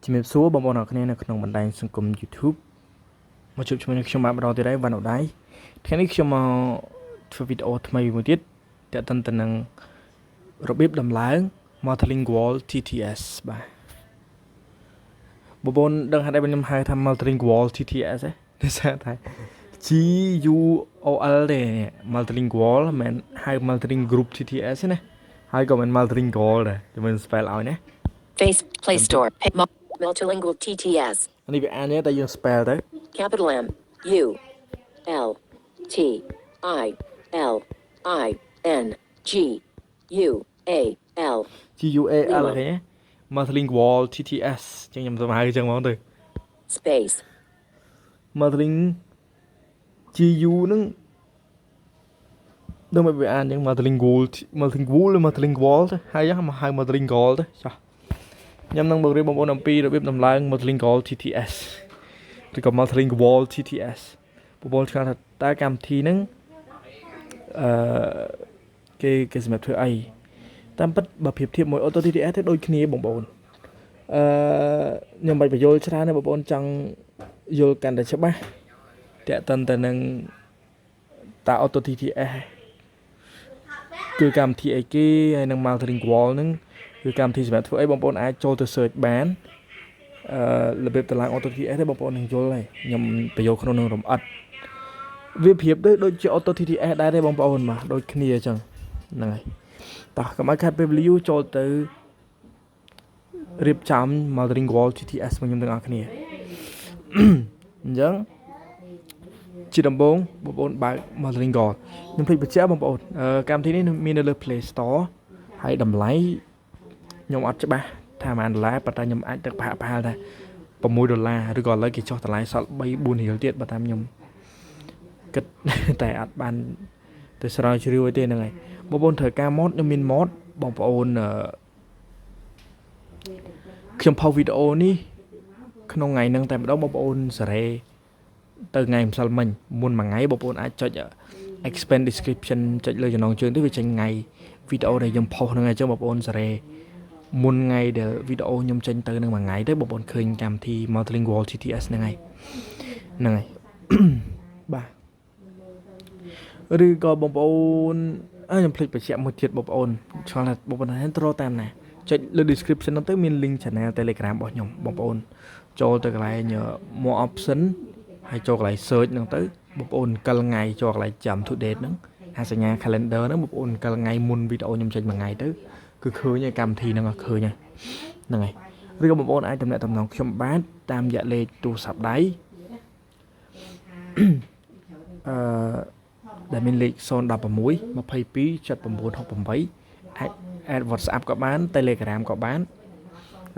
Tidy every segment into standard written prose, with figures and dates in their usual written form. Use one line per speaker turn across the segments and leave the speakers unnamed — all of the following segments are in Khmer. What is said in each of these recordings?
ជំរាបសួរបងប្អូនអរគ្នានៅក្នុងបណ្ដាញសង្គម YouTube មកជួបជាមួយនឹងខ្ញុំបាទម្ដងទៀតហើយវ៉ាន់អូដៃថ្ងៃនេះខ្ញុំមកធ្វើវីដេអូថ្មីមួយទៀតទាក់ទិនទៅនឹងរបៀបដំឡើង Multilingual TTS បាទបងប្អូនដឹងហេតុអីខ្ញុំហៅថា Multilingual TTS ទេដោយសារថា GUOL ទេ Multilingual មិនហៅ Multilingual Group TTS ទេណាហើយក៏មិន Multilingual ដែរខ្ញុំនឹង spell ឲ្យណា
Face Play Store Multilingual TTS
នេះវាអានតែយើង spell ទៅ
Capital M U L T I L I N G U A L
GUAL ឃើញទេ Multilingual TTS ចឹងខ្ញុំទៅហៅចឹងហ្មងទៅ
Space
Multiling GU ហ្នឹងដឹងមិនវាអានចឹង Multilingual ឬ Multilingual ទៅហើយមកហៅ Multilingual ទៅចាស់ខ្ញុំនឹងបង្រៀនបងប្អូនអំពីរបៀបដំឡើង Multilingual TTS ឬក៏ Multilingual TTS បងប្អូនឆ្ងល់ថាតើកម្មវិធីហ្នឹងគេសម្រាប់ធ្វើអីតាមពិតបើប្រៀបធៀបមួយ Auto TTS ទៅដូចគ្នាបងប្អូនខ្ញុំមិនបញ្យល់ច្រើនទេបងប្អូនចង់យល់កាន់តែច្បាស់តាក់ទិនទៅនឹងតើ Auto TTS គឺកម្មវិធីអីគេហើយនឹង Multilingual ហ្នឹងគឺកម្មវិធីសម្រាប់ធ្វើអីបងប្អូនអាចចូលទៅ search បានរបៀបតម្លើង Auto TTS ទេបងប្អូននឹងយល់ហើយខ្ញុំបញ្យល់ក្នុងនឹងរំអិតវាប្រៀបដូចជា Auto TTS ដែរទេបងប្អូនបាទដូចគ្នាអញ្ចឹងហ្នឹងហើយតោះកុំឲ្យខាត់ពេលវេលាចូលទៅរៀបចំ Multilingual TTS របស់ខ្ញុំទាំងអស់គ្នាអញ្ចឹងជាដំបូងបងប្អូនបើក Multilingual ខ្ញុំភ្លេចបញ្ជាក់បងប្អូនកម្មវិធីនេះមាននៅលើ Play Store ហើយតម្លៃខ្ញុំអត់ច្បាស់ថាប៉ុន្មានដុល្លារប៉ុន្តែខ្ញុំអាចទឹកប្រហែលថា$6ឬក៏ឥឡូវគេចុះតម្លៃសល់3-4រៀលទៀតបើតាមខ្ញុំគិតតែអត់បានទៅស្រាវជ្រាវអីទេហ្នឹងហើយបងប្អូនត្រូវការ mod ខ្ញុំមាន mod បងប្អូនខ្ញុំផុសវីដេអូនេះក្នុងថ្ងៃហ្នឹងតែម្ដងបងប្អូនសេរីទៅថ្ងៃម្សិលមិញមុនមួយថ្ងៃបងប្អូនអាចចុច expand description ចុចលើចំណងជើងទៅវាចេញថ្ងៃវីដេអូដែលខ្ញុំផុសហ្នឹងអញ្ចឹងបងប្អូនសេរីមុនថ្ងៃដែលវីដេអូខ្ញុំចេញទៅនឹងមួយថ្ងៃទៅបងប្អូនឃើញកម្មវិធី Multilingual TTS ហ្នឹងហើយបាទឬក៏បងប្អូនខ្ញុំភ្លេចបញ្ជាក់មួយទៀតបងប្អូនឆ្លងថាបងប្អូនហ្នឹងត្រូវតាមណាចុចលើ description ហ្នឹងទៅមាន link channel Telegram របស់ខ្ញុំបងប្អូនចូលទៅកន្លែង more option ហើយចូលកន្លែង search ហ្នឹងទៅបងប្អូនកិលថ្ងៃចូលកន្លែងចាំ to date ហ្នឹងហើយសញ្ញា calendar ហ្នឹងបងប្អូនកិលថ្ងៃមុនវីដេអូខ្ញុំចេញមួយថ្ងៃទៅគឺឃើញហើយកម្មវិធីហ្នឹងឃើញហើយហ្នឹងហើយឬក៏បងប្អូនអាចតំណែងតំណងខ្ញុំបានតាមរយៈលេខទូរស័ព្ទដៃដែលមានលេខ016 22 7968អាច WhatsApp ក៏បាន Telegram ក៏បាន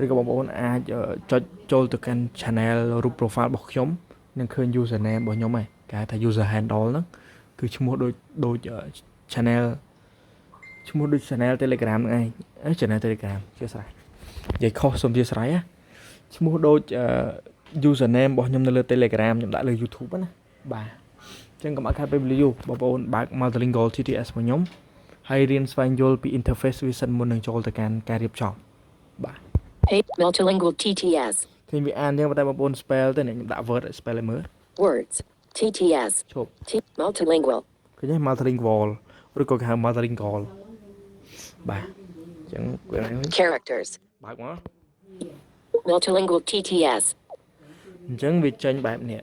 ឬក៏បងប្អូនអាចចុចចូលទៅកាន់ channel រូប profile របស់ខ្ញុំនឹងឃើញ username របស់ខ្ញុំហើយគេហៅថា user handle ហ្នឹងគឺឈ្មោះដូច channel ឈ្មោះដូច channel Telegram ហ្នឹងឯង channel Telegram ជាស្រ័យនិយាយខុសសូមជាស្រ័យណាឈ្មោះដូច username របស់ខ្ញុំនៅលើ Telegram ខ្ញុំដាក់លើ YouTube ណាបាទអញ្ចឹងកុំឲ្យខាតពេលវេលាយូរបងប្អូនបើក Multilingual TTS របស់ខ្ញុំហើយរៀនស្វែងយល់ពី interface វាសិនមុននឹងចូលទៅកាន់ការរៀបចំបាទ
Multilingual TTS
ឃើញវាអានអញ្ចឹងតែបងប្អូន spell ទៅខ្ញុំដាក់ word spell ឲ្យមើល
Words TTS
ឈប់
Multilingual
ឃើញទេ Multilingual ឬក៏គេហៅ Multilingual បាទអញ្ចឹង
Characters
បើកមក
Multilingual TTS
អញ្ចឹងវាចេញបែបនេះ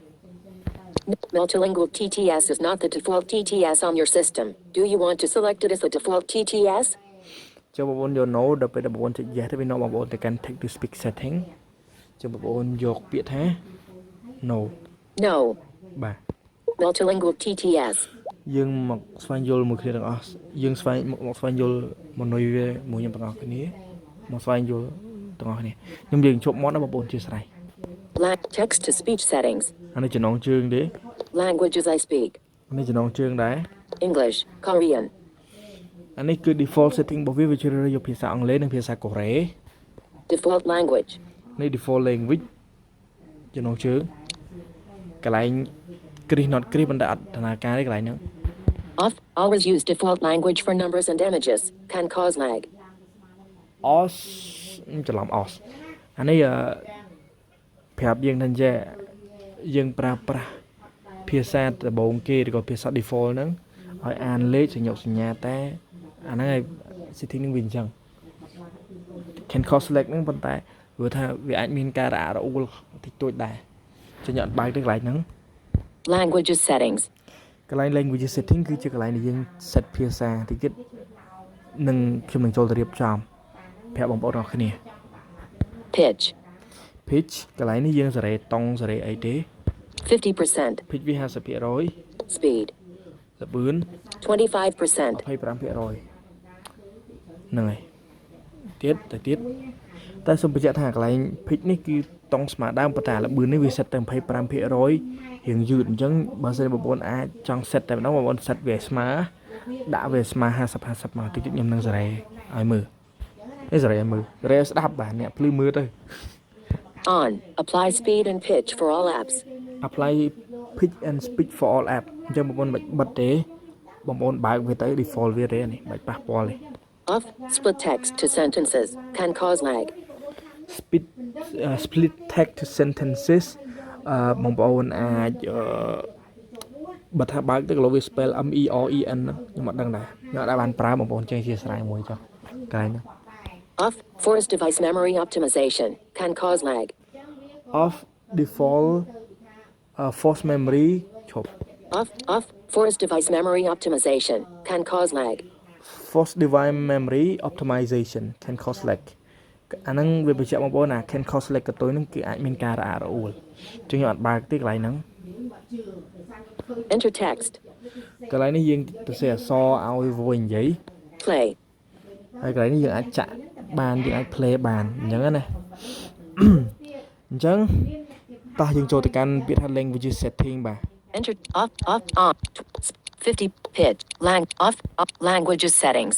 Multilingual TTS is not the default TTS on your system. Do you want to select it as the default TTS?
ចូលបងប្អូនយក no ដល់ពេលបងប្អូនចុច yes ទៅវានាំបងប្អូនទៅកាន់ text to speak setting ចូលបងប្អូនយកពាក្យថា no បាទ
Multilingual TTS
យើងមកស្វែងយល់មួយគ្នាទាំងអស់យើងស្វែងមកស្វែងយល់មួយនុយវាមួយខ្ញុំទាំងអស់គ្នាមកស្វែងយល់ទាំងអស់គ្នាខ្ញុំយើងជប់មកដល់បងប្អូនជាស្រ័យ
Black text to speech settings
អានេះចំណងជើងទេ
Languages I speak
អានេះចំណងជើងដែរ
English Korean
អានេះគឺ default setting របស់វាជ្រើសរើសយកភាសាអង់គ្លេសនិងភាសាកូរ៉េ
Default language
នេះ default language ចំណងជើងកន្លែង Chris not Chris មិនដាក់អត្ថនាការទេកន្លែងហ្នឹង
Off always use default language for numbers and images can cause lag
os ច្រឡំ os អានេះ ប្រាប់យើងថាចេះយើងប្រើប្រាស់ភាសាដំបូងគេឬក៏ភាសា default ហ្នឹងឲ្យអានលេខសញ្ញាសញ្ញាតែអាហ្នឹងឲ្យ setting នឹងវាអញ្ចឹង can cause lag ហ្នឹងប៉ុន្តែព្រោះថាវាអាចមានការរអាក់រអួលតិចតួចដែរចឹងអត់បើកទេកន្លែងហ្នឹង
Languages settings.
កន្លែង language setting គឺជាកន្លែងដែលយើង set ភាសាតិចទៀតនឹងខ្ញុំនឹងចូលទៅរៀបចំប្រាប់បងប្អូនអរគ្នា
Pitch.
pitch កន្លែងនេះយើងសេរីតង់សេរីអីទេ
50%.
pitch វា 50%
Speed.
ល្បឿន
25%.
25%ហ្នឹងហើយទៀតតែសូមបញ្ជាក់ថាកន្លែង pitch នេះគឺតង់ស្មើដើមប៉ុន្តែល្បឿននេះវា set តែ 25% រៀងយឺតអញ្ចឹងបើសិនបងប្អូនអាចចង់ set តែម្ដងបងប្អូន set វាស្មើដាក់វាស្មើ50 មកតិចខ្ញុំនឹងសេរីឲ្យមើលនេះសេរីឲ្យមើលសេរីស្ដាប់បាទអ្នកភ្លឺមើលទៅ
On. Apply speed and pitch for all apps.
apply pitch and speed for all app អញ្ចឹងបងប្អូនមិនបិទទេបងប្អូនបើកវាទៅ default វាទេនេះមិនប៉ះពាល់ទេ
Off. Split text to sentences. Can cause lag.
split text to sentences បងប្អូនអាចបើថាបើកទៅ global spell MEREN ខ្ញុំអត់ដឹងដែរខ្ញុំអត់បានប្រើបងប្អូនចេះជាស្រ័យមួយចុះកន្លែងហ្នឹង
Off. Force device memory optimization. Can cause lag.
off default force memory ឈប់
Off. Force device memory optimization. Can cause lag.
force device memory optimization can cause lag អាហ្នឹងវាបញ្ជាក់បងប្អូនណា can cause lag កតុយហ្នឹងគឺអាចមានការរអាក់រអួលចឹងខ្ញុំអត់បើកទេកន្លែងហ្នឹង
Enter text.
កន្លែងនេះយើងទៅសេអក្សរឲ្យវានិយាយ
Play.
ហើយកន្លែងនេះយើងអាចចាក់បានយើងអាច play បានអញ្ចឹងណាអញ្ចឹងតោះយើងចូលទៅកាន់ពាក្យថា language setting បាទ
Enter. Off. On. 50. Pitch. Off. Languages settings.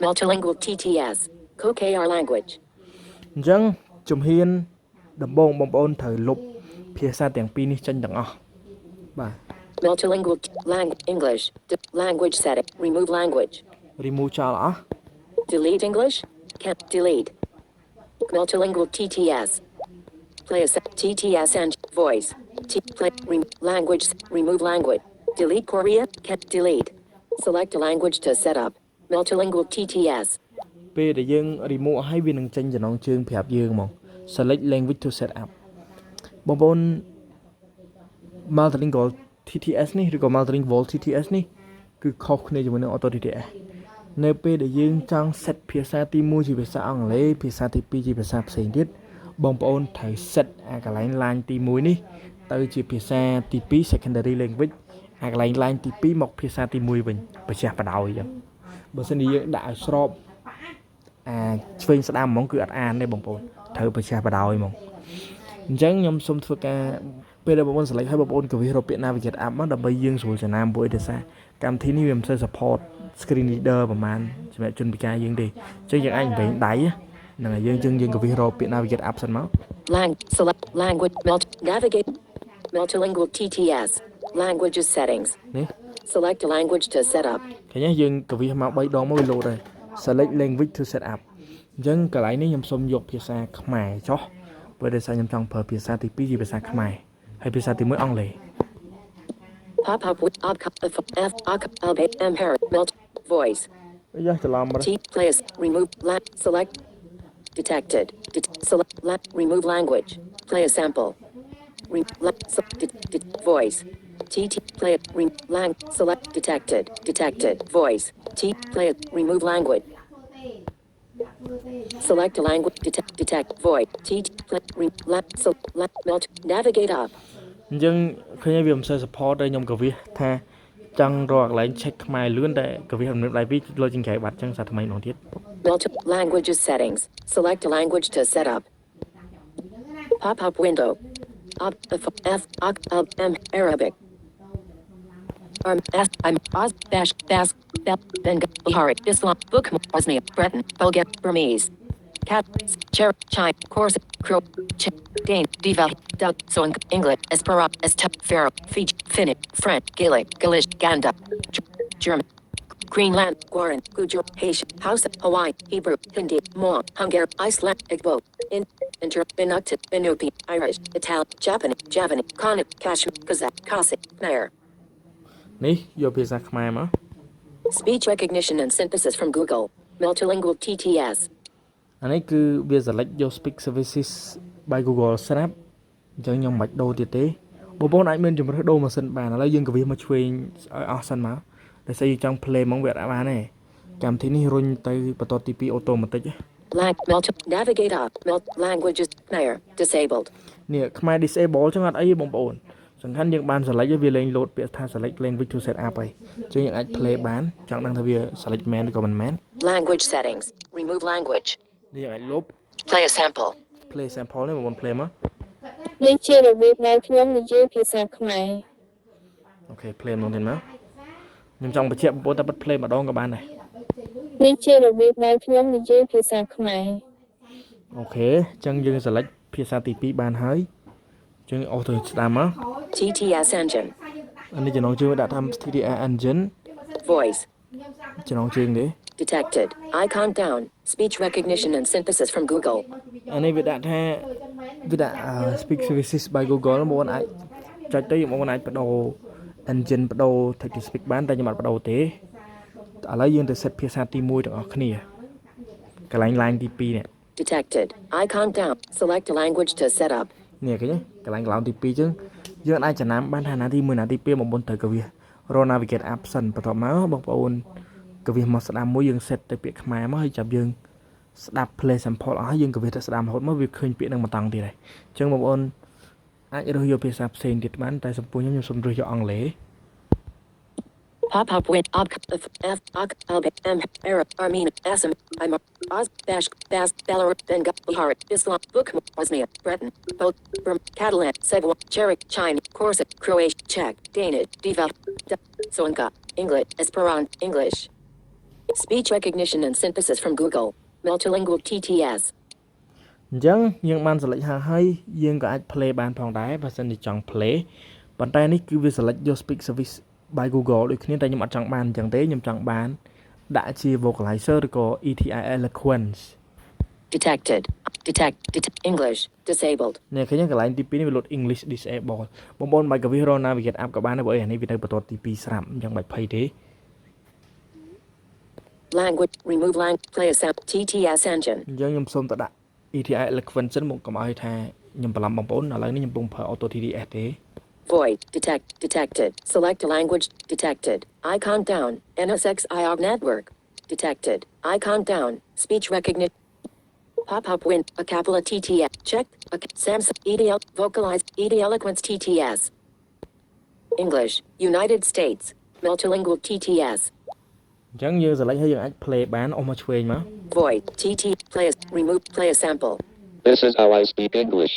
Multilingual TTS. KR language.
អញ្ចឹងជំហានដំបូងបងប្អូនត្រូវលុបភាសាទាំងពីរនេះចេញទាំងអស់បាទ
Multilingual English. Language setting. Remove language.
remove ចោលអស់
Delete English. Can't delete. Multilingual TTS. Play a TTS and voice. Language. Remove language. Delete Korea. Can't delete. Select a language to set up. Multilingual TTS.
ពេលដែលយើង remove ឲ្យវានឹងចេញចំណងជើងប្រាប់យើងហ្មង select language to set up បងប្អូន Multilingual TTS នេះឬក៏ Multilingual TTS នេះគឺខុសគ្នាជាមួយនឹង Auto TTS នៅពេលដែលយើងចង់ set ភាសាទី1ជាភាសាអង់គ្លេសភាសាទី2ជាភាសាផ្សេងទៀតបងប្អូនត្រូវ set អាកន្លែង line ទី1នេះទៅជាភាសាទី2 secondary language អាកន្លែង line ទី2មកភាសាទី1វិញប្រឆាស់បដ ாய் អញ្ចឹងបើសិនជាយើងដាក់ឲ្យស្របឆ្វេងស្ដាំហ្មងគឺអត់អានទេបងប្អូនត្រូវប្រឆាស់បដ ாய் ហ្មងអញ្ចឹងខ្ញុំសូមធ្វើការពេលដែលបងប្អូន select ឲ្យបងប្អូនក៏វារកពាក្យ navigate app មកដើម្បីយើងស្រួលចំណាំមួយដោយសារកម្មវិធីនេះវាមិនសូវ support screen reader ប្រហែលសម្រាប់ជនពិការយើងទេអញ្ចឹងយើងអាចវែងដៃហ្នឹងហើយយើងក៏វារកពាក្យ navigate app សិនមក
Select language. Navigate. Multilingual TTS. Languages settings.
នេះ
Select a language to set up.
ឃើញទេយើងក៏វាមក3ដងមកវាលោតហើយ select language to set up អញ្ចឹងកន្លែងនេះខ្ញុំសូមយកភាសាខ្មែរចុះព្រោះដោយសារខ្ញុំចង់ប្រើភាសាទី2ជាភាសាខ្មែរហើយភាសាទី1អង់គ្លេស
Pop up with melt voice.
យ៉ាច្រឡំ
T place remove select detected. Select remove language. Play a sample. Voice. T play select detected voice. T play remove language. Select a language detect voice. T play melt navigate up.
អញ្ចឹងឃើញវាមិនសូវ support ទេខ្ញុំក៏វាថាចង់រកកន្លែង check ខ្មែរលឿនតែក៏វាមិនដៃពីលោជាងក្រៅបាត់អញ្ចឹងសាថ្មីម្ដងទៀត
Languages settings. Select a language to set up. Pop-up window. Arabic. Bahari, Islam, Book, Bosnia, Breton, Bulgar, Burmese. Cat, Cher, Chai, Course, Crow, Dane, Deval, Dug, Soing, English, Esperanto, Estep, Pharaoh, Fiji, Finnish, French, Gaelic, Galish, Ganda, German, Greenland, Guaran, Gujar, Haitian, Hausa, Hawaii, Hebrew, Hindi, Hmong, Hungarian, Iceland, Igbo, Inuktitut, Inupi, Irish, Italian, Japanese, Javanese, Kannada, Kashmir, Kazakh, Cossack, Khmer.
នេះយកភាសាខ្មែរមក
Speech recognition and synthesis from Google. Multilingual TTS.
អានេះគឺវា select យក speak services by Google ស្រាប់អញ្ចឹងខ្ញុំមិនបាច់ដូរទៀតទេបងប្អូនអាចមានជំរើសដូរម៉ាស៊ីនបានឥឡូវយើងក៏វាមកឆ្វេងឲ្យអស់សិនមកតែស្អីយើងចង់ play ហ្មងវាអត់បានទេកម្មវិធីនេះរុញទៅបន្តទី2 automatic
Navigate up. Languages. Khmer. Disabled.
នេះខ្មែរ disable ចឹងអត់អីទេបងប្អូនសំខាន់យើងបាន select វាលេង load ពាក្យថា select language to set up ហើយអញ្ចឹងយើងអាច play បានចង់ដឹងថាវា select មែនឬក៏មិនមែន
Language settings. Remove language.
នេះយើងអាចលុប
Play a sample.
play sample នេះបងប្អូន play មក
នេះជារបៀបដែលខ្ញុំនិយាយភាសាខ្មែរ
អូខេ play មកទៀតមកខ្ញុំចង់បញ្ជាក់បងប្អូនថាបិទ play ម្ដងក៏បានដែរ
នេះជារបៀបដែលខ្ញុំនិយាយភាសាខ្មែរ
អូខេអញ្ចឹងយើង select ភាសាទី2បានហើយអញ្ចឹងអូទៅស្ដាប់មក
TTS engine.
អានេះចំណងជើងវាដាក់ថា TTS engine
Voice.
ចំណងជើងទេ
Detected. Icon down. Speech recognition and synthesis from Google.
អានេះវាដាក់ថាវាដាក់ speak services by Google បងប្អូនអាចចុចទៅបងប្អូនអាចបដូរ engine បដូរ text to speak បានតែខ្ញុំអត់បដូរទេឥឡូវយើងទៅ set ភាសាទី1ទាំងអស់គ្នាកន្លែង line ទី2នេះ
Detected. Icon down. Select a language to set up.
នេះឃើញទេកន្លែង line ទី2អញ្ចឹងយើងអាចចំណាំបានថាណាទី1ណាទី2បងប្អូនត្រូវក៏វា roll navigate option បន្ទាប់មកបងប្អូនក៏វាមកស្ដាប់មួយយើង set ទៅពាក្យខ្មែរមកហើយចាប់យើងស្ដាប់ play sample អស់ហើយយើងក៏វាទៅស្ដាប់រហូតមកវាឃើញពាក្យនឹងមកតង់ទៀតហើយអញ្ចឹងបងប្អូនអាចរើសយកភាសាផ្សេងទៀតបានតែសំពូខ្ញុំសូមរើសយកអង់គ្លេស
Pop up with F M Arab Armenia Assam Imar Oz Bash Bas Belarus Bengal Bihar Islam Book Bosnia Breton Both Catalan Segwa Czech China Corsic Croatian Czech Danish Devel Sonka English Esperanto English Speech recognition and synthesis from Google Multilingual TTS
អញ្ចឹងយើងបាន select ហើយយើងក៏អាច play បានផងដែរបើសិនជាចង់ play ប៉ុន្តែនេះគឺវា select យក speak service by Google ដូចគ្នាតែខ្ញុំអត់ចង់បានអញ្ចឹងទេខ្ញុំចង់បានដាក់ជា vocalizer ឬក៏ ETI eloquence
Detected English disabled
នេះឃើញកន្លែងទី2នេះវា load English disable បងប្អូនបាច់ក៏វា roll navigate app ក៏បានដែរបើអានេះវានៅបន្ទាត់ទី2ស្រាប់អញ្ចឹងបាច់ភ័យទេ
Language remove play a sample TTS engine
អញ្ចឹងខ្ញុំសូមទៅដាក់ ETI eloquence សិនមកកុំឲ្យថាខ្ញុំបន្លំបងប្អូនឥឡូវនេះខ្ញុំកំពុងប្រើ Auto TTS ទេ
Void. Detected. Select a language. Detected. Icon down. NSX IOG network. Detected. Icon down. Speech recognition. Pop-up win. A Capella TTS. Checked. A Samsung EDL. Vocalize. ED Eloquence TTS. English. United States. Multilingual TTS.
អញ្ចឹងយើង select ហើយយើងអាច play បានអស់មកឆ្វេងមក
Void. TT. Play a sample.
This is how I speak English.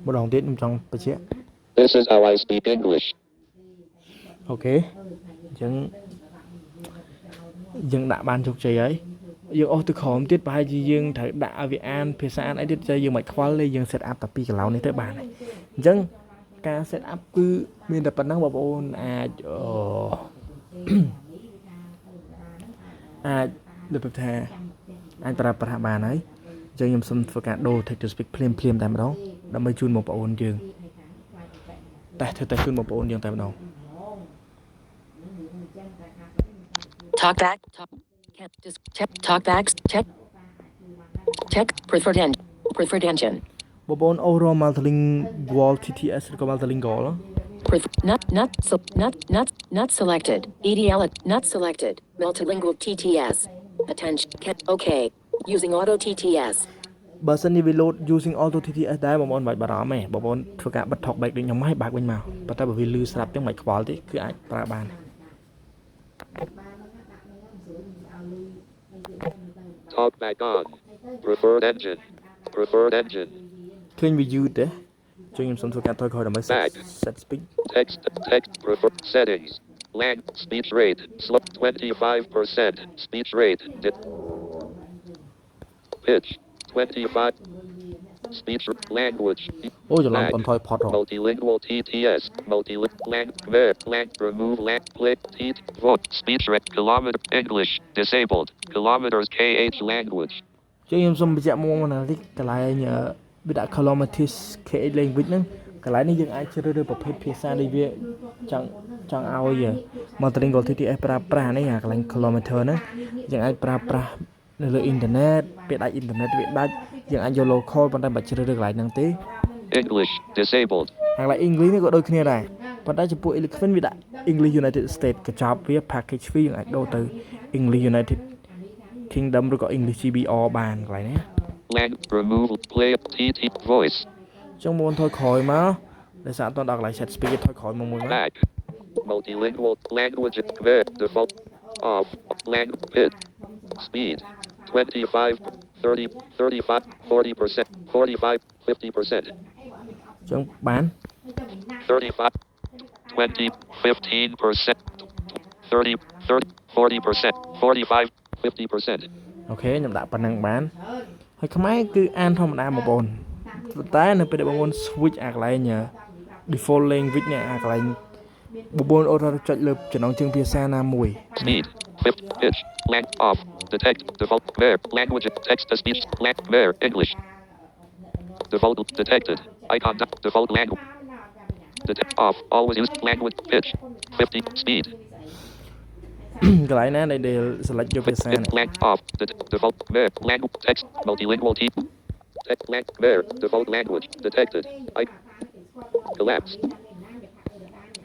ម្ដងទៀតខ្ញុំចង់បញ្ជាក់
This is how I speak English.
អូខេអញ្ចឹងយើងដាក់បានជោគជ័យហើយយើងអស់ទៅក្រោមទៀតប្រហែលជាយើងត្រូវដាក់ឲ្យវាអានភាសាអានអីទៀតតែយើងមិនខ្វល់ទេយើង set up តែពីកន្លោនេះទៅបានហើយអញ្ចឹងការ set up គឺមានតែប៉ុណ្ណឹងបងប្អូនអាចដូចថាអាចប្រើប្រាស់បានហើយអញ្ចឹងខ្ញុំសូមធ្វើការដូរ text to speak ភ្លាមតែម្ដងដើម្បីជូនបងប្អូនយើងតែធ្វើតែជូនបងប្អូនយើងតែម្ដង
Talk back. Talk back. Check. Preferred engine.
បងប្អូន overall multilingual TTS ឬក៏ multilingual
Not selected. EDL not selected. Multilingual TTS. Attention. Okay. Using Auto TTS.
បើសិនជាវា load using Auto TTS ដែរបងប្អូនមិនបាច់បារម្ភទេបងប្អូនធ្វើការបិទ talk back ដូចខ្ញុំហើយបើកវិញមកប៉ុន្តែបើវាលឺស្រាប់ចឹងមិនខ្វល់ទេគឺអាចប្រើបាន
Talk back on. Preferred engine.
ឃើញវាយឺតទេជួយខ្ញុំសូមធ្វើការថយក្រោយដើម្បី set speed
Text. Preferred settings. Speech rate. 25%. Speech rate. Pitch. 25. Speech language.
អូច្រឡំ
Back.
តន់ថយផុតហ៎
Multilingual TTS. Remove play T vote speech kilometer English disabled kilometers KH language.
ចឹងខ្ញុំសូមបញ្ជាក់មកណាតិចកន្លែងវាដាក់ kilometers KH language ហ្នឹងកន្លែងនេះយើងអាចជ្រើសរើសប្រភេទភាសាដែលវាចង់ឲ្យMultilingual TTS ប្រើប្រាស់នេះអាកន្លែង kilometer ហ្នឹងយើងអាចប្រើប្រាស់នៅលើអ៊ីនធឺណិតពេលដាច់អ៊ីនធឺណិតវាដាច់យើងអាចយក local ប៉ុន្តែមិនជ្រើសរើសកន្លែងហ្នឹងទេ
English disabled.
ហើយកន្លែង English នេះក៏ដូចគ្នាដែរប៉ុន្តែចំពោះ Elephant វាដាក់ English United States កញ្ចប់វា package fee យើងអាចដូរទៅ English United Kingdom ឬក៏ English GBR បានកន្លែងនេះ
Remove play TT voice.
ចឹងមុនថយក្រោយមកដោយសារអត់ទាន់ដល់កន្លែង set speed ថយក្រោយមកមួយមក
Back. Multilingual language default off pitch speed 25 30 35 40% 45 50%.
ចឹងបាន
35 20 15% 30 40% 45 50%.
អូខេខ្ញុំដាក់ប៉ុណ្ណឹងបានហើយខ្មែរគឺអានធម្មតាបងប្អូនតែនៅពេលដែលបងប្អូន switch អាកន្លែង default language នេះអាកន្លែងបងប្អូនអត់ចុចលើចំណងជើងភាសាណាមួយ
Speed 50 pitch lang off detect default where language text to speech lang where English default detected icon default language detect off always use language pitch 50 speed
កន្លែងណាដែល select យកភាសានេះ
lang off default where language text multilingual t text lang where default language detected I collapse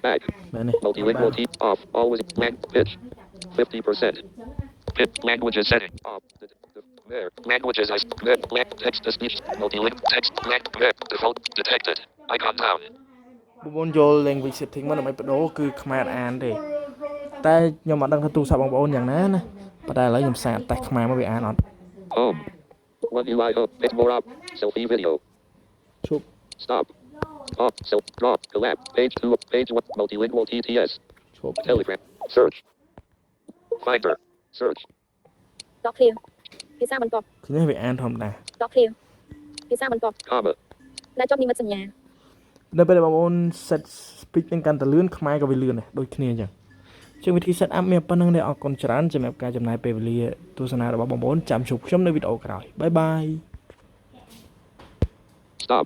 back
មែនទេ
multilingual t off always lang pitch 50% pitch languages setting off where languages I where text to speech multilingual text lang where default detected icon down
បងប្អូនយក language setting មកដើម្បីបដូរគឺខ្មែរអានទេតែខ្ញុំអត់ដឹងថាទូរស័ព្ទបងប្អូនយ៉ាងណាណាប៉ុន្តែឥឡូវខ្ញុំសាកតេស្តខ្មែរមកវាអានអត់
home one UI home it's more up selfie video
ជប់
stop off self drop collapse page 2 page 1 multilingual TTS
ជប់
telegram search finder search
Talk clear ភាសាបន្ទាប់
ឃើញទេវាអានធម្មតា
Talk clear ភាសាបន្ទាប់
comma
ដែលចប់និមិត្តសញ្ញា
នៅពេលដែលបងប្អូន set speed នឹងកាន់តែលឿនខ្មែរក៏វាលឿនដែរដូចគ្នាអញ្ចឹងជាងវិធី set up មានប៉ុណ្្នឹងទេអរគុណច្រើនសម្រាប់ការចំណាយពេលវេលាទស្សនារបស់បងប្អូនចាំជួបខ្ញុំនៅវីដេអូក្រោយបាយបាយ
stop